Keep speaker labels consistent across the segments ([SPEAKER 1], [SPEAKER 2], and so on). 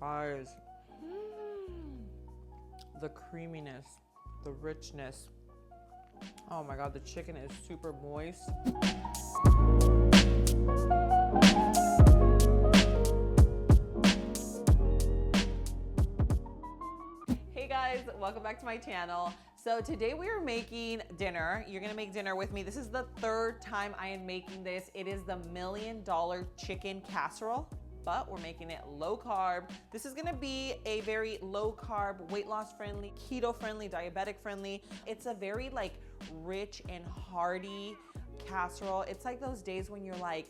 [SPEAKER 1] Guys, the creaminess, the richness. Oh my God, the chicken is super moist. Hey guys, welcome back to my channel. So today we are making dinner. You're gonna make dinner with me. This is the third time I am making this. It is the $1 million chicken casserole, but we're making it low carb. This is gonna be a very low carb, weight loss friendly, keto friendly, diabetic friendly. It's a very like rich and hearty casserole. It's like those days when you're like,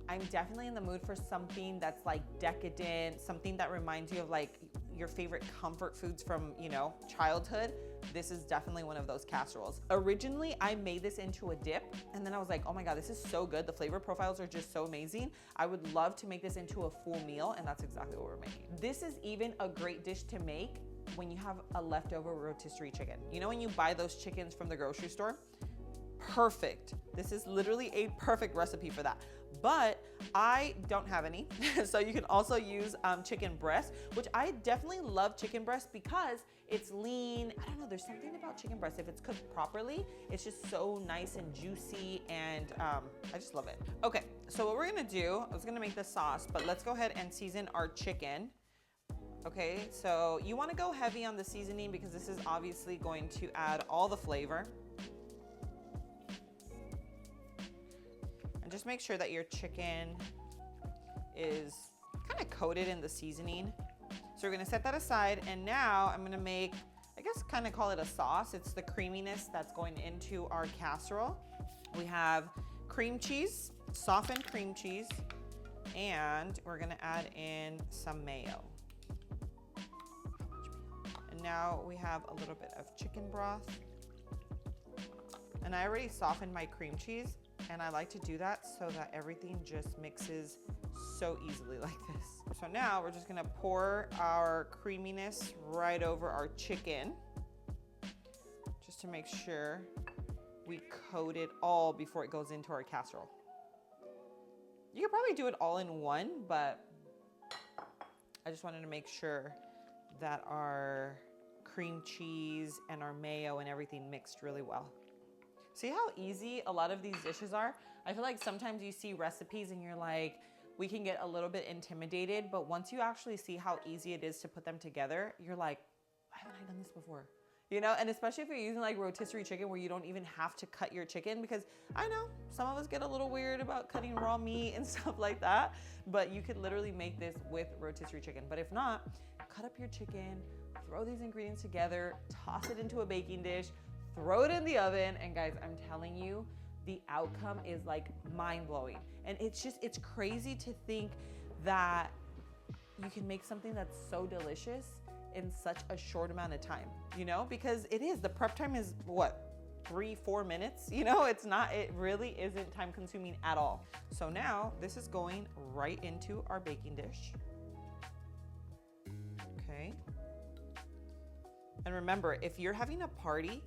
[SPEAKER 1] I'm definitely in the mood for something that's like decadent, something that reminds you of like your favorite comfort foods from, you know, childhood. This is definitely one of those casseroles. Originally, I made this into a dip, and then I was like, oh my God, this is so good. The flavor profiles are just so amazing. I would love to make this into a full meal, and that's exactly what we're making. This is even a great dish to make when you have a leftover rotisserie chicken. You know when you buy those chickens from the grocery store? Perfect. This is literally a perfect recipe for that. But I don't have any. So you can also use chicken breast, which I definitely love chicken breast because it's lean. I don't know, there's something about chicken breast. If it's cooked properly, it's just so nice and juicy, and I just love it. Okay, so what we're gonna do, I was gonna make the sauce, but let's go ahead and season our chicken. Okay, so you wanna go heavy on the seasoning because this is obviously going to add all the flavor. Just make sure that your chicken is kind of coated in the seasoning. So we're gonna set that aside, and now I'm gonna make, I guess kind of call it a sauce. It's the creaminess that's going into our casserole. We have cream cheese, softened cream cheese, and we're gonna add in some mayo. And now we have a little bit of chicken broth. And I already softened my cream cheese, and I like to do that so that everything just mixes so easily like this. So now we're just gonna pour our creaminess right over our chicken, just to make sure we coat it all before it goes into our casserole. You could probably do it all in one, but I just wanted to make sure that our cream cheese and our mayo and everything mixed really well. See how easy a lot of these dishes are? I feel like sometimes you see recipes and you're like, we can get a little bit intimidated, but once you actually see how easy it is to put them together, you're like, why haven't I done this before? You know, and especially if you're using like rotisserie chicken where you don't even have to cut your chicken, because I know some of us get a little weird about cutting raw meat and stuff like that, but you could literally make this with rotisserie chicken. But if not, cut up your chicken, throw these ingredients together, toss it into a baking dish, throw it in the oven, and guys, I'm telling you, the outcome is like mind-blowing. And it's crazy to think that you can make something that's so delicious in such a short amount of time, you know? Because it is, the prep time is what, 3-4 minutes? You know, it really isn't time consuming at all. So now this is going right into our baking dish. Okay. And remember, if you're having a party,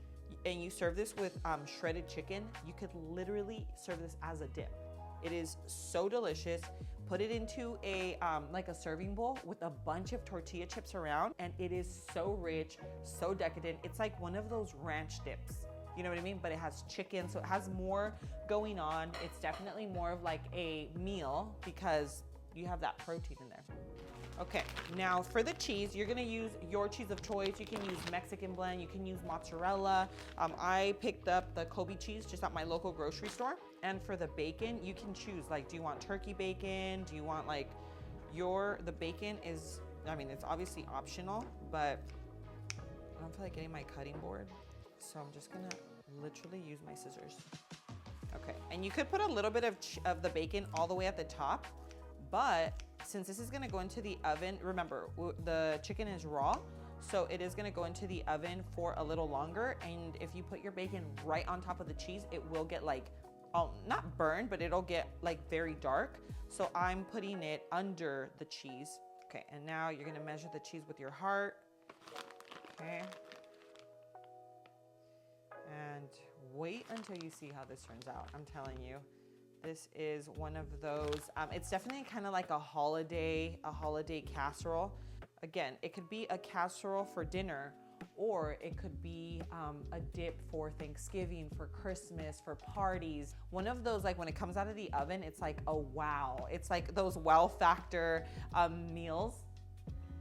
[SPEAKER 1] and you serve this with shredded chicken, you could literally serve this as a dip. It is so delicious. Put it into a like a serving bowl with a bunch of tortilla chips around, and it is so rich, so decadent. It's like one of those ranch dips. You know what I mean? But it has chicken, so it has more going on. It's definitely more of like a meal because you have that protein in there. Okay, now for the cheese, you're gonna use your cheese of choice. You can use Mexican blend, you can use mozzarella. I picked up the Kobe cheese just at my local grocery store. And for the bacon, you can choose, like, do you want turkey bacon? Do you want like the bacon is, I mean, it's obviously optional, but I don't feel like getting my cutting board. So I'm just gonna literally use my scissors. Okay, and you could put a little bit of the bacon all the way at the top, but since this is gonna go into the oven, remember, the chicken is raw, so it is gonna go into the oven for a little longer, and if you put your bacon right on top of the cheese, it will get like, not burned, but it'll get like very dark. So I'm putting it under the cheese. Okay, and now you're gonna measure the cheese with your heart. Okay. And wait until you see how this turns out. I'm telling you, This is one of those, it's definitely kind of like a holiday casserole. Again, it could be a casserole for dinner, or it could be a dip for Thanksgiving, for Christmas, for parties. One of those, like when it comes out of the oven, it's like a wow. It's like those wow factor meals,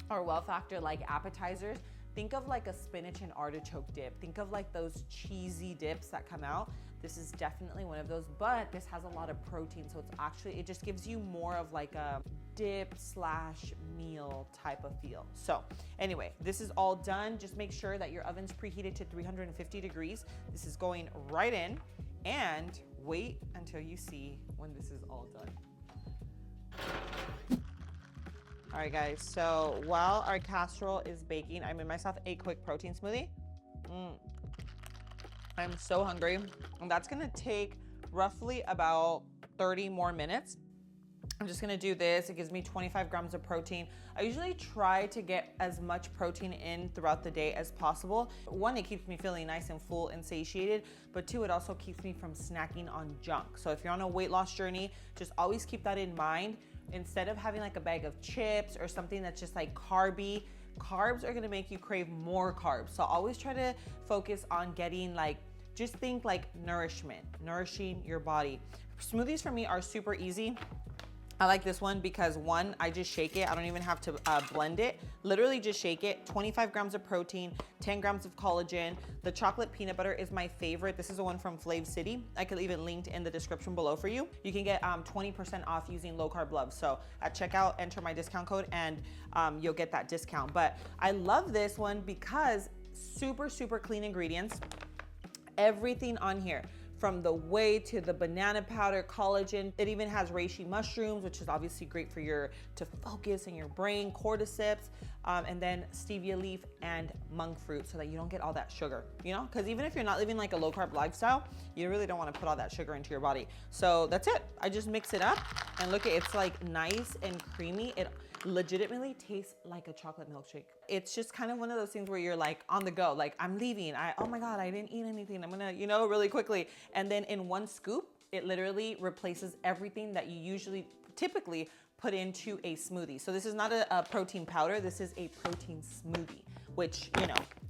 [SPEAKER 1] or wow factor like appetizers. Think of like a spinach and artichoke dip. Think of like those cheesy dips that come out. This is definitely one of those, but this has a lot of protein. So it's actually, it just gives you more of like a dip slash meal type of feel. So anyway, this is all done. Just make sure that your oven's preheated to 350 degrees. This is going right in, and wait until you see when this is all done. All right guys, so while our casserole is baking, I made myself a quick protein smoothie. I'm so hungry, and that's gonna take roughly about 30 more minutes. I'm just gonna do this. It gives me 25 grams of protein. I usually try to get as much protein in throughout the day as possible. One, it keeps me feeling nice and full and satiated, but two, it also keeps me from snacking on junk. So if you're on a weight loss journey, just always keep that in mind. Instead of having like a bag of chips or something that's just like carby, carbs are gonna make you crave more carbs. So always try to focus on getting like, just think like nourishment, nourishing your body. Smoothies for me are super easy. I like this one because one, I just shake it. I don't even have to blend it. Literally just shake it. 25 grams of protein, 10 grams of collagen. The chocolate peanut butter is my favorite. This is the one from Flav City. I could leave it linked in the description below for you. You can get 20% off using low carb love. So at checkout, enter my discount code and you'll get that discount. But I love this one because super, super clean ingredients. Everything on here, from the whey to the banana powder, collagen. It even has reishi mushrooms, which is obviously great for to focus in your brain, cordyceps, and then stevia leaf and monk fruit, so that you don't get all that sugar, you know? Because even if you're not living like a low carb lifestyle, you really don't want to put all that sugar into your body. So that's it. I just mix it up, and look, it's like nice and creamy. It legitimately tastes like a chocolate milkshake. It's just kind of one of those things where you're like on the go, like I'm leaving, oh my God, I didn't eat anything. I'm gonna, really quickly. And then in one scoop, it literally replaces everything that you typically put into a smoothie. So this is not a protein powder, this is a protein smoothie, which,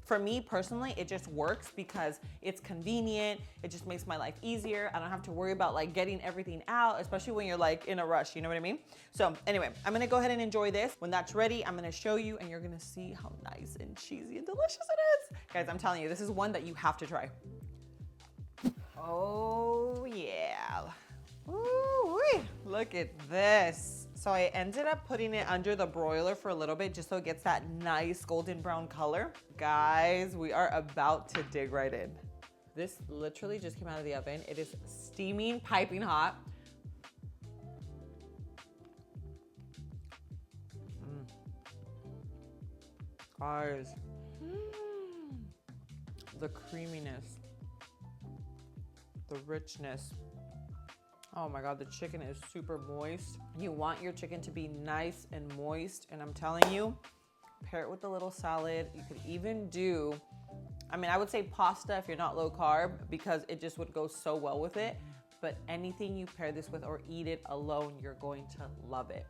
[SPEAKER 1] for me personally, it just works because it's convenient. It just makes my life easier. I don't have to worry about like getting everything out, especially when you're like in a rush, you know what I mean? So anyway, I'm gonna go ahead and enjoy this. When that's ready, I'm gonna show you and you're gonna see how nice and cheesy and delicious it is. Guys, I'm telling you, this is one that you have to try. Oh yeah. Ooh-wee. Look at this. So I ended up putting it under the broiler for a little bit just so it gets that nice golden brown color. Guys, we are about to dig right in. This literally just came out of the oven. It is steaming, piping hot. Guys, the creaminess, the richness. Oh my God, the chicken is super moist. You want your chicken to be nice and moist, and I'm telling you, pair it with a little salad. You could even do, I would say pasta if you're not low carb, because it just would go so well with it. But anything you pair this with or eat it alone, you're going to love it.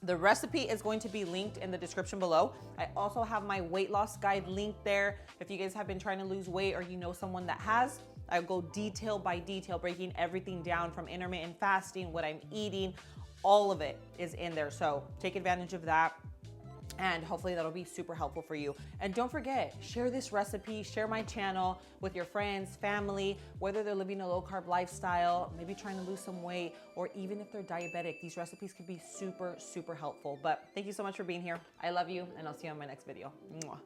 [SPEAKER 1] The recipe is going to be linked in the description below. I also have my weight loss guide linked there. If you guys have been trying to lose weight or you know someone that has, I go detail by detail, breaking everything down from intermittent fasting, what I'm eating, all of it is in there. So take advantage of that. And hopefully that'll be super helpful for you. And don't forget, share this recipe, share my channel with your friends, family, whether they're living a low carb lifestyle, maybe trying to lose some weight, or even if they're diabetic, these recipes could be super, super helpful. But thank you so much for being here. I love you, and I'll see you on my next video. Mwah.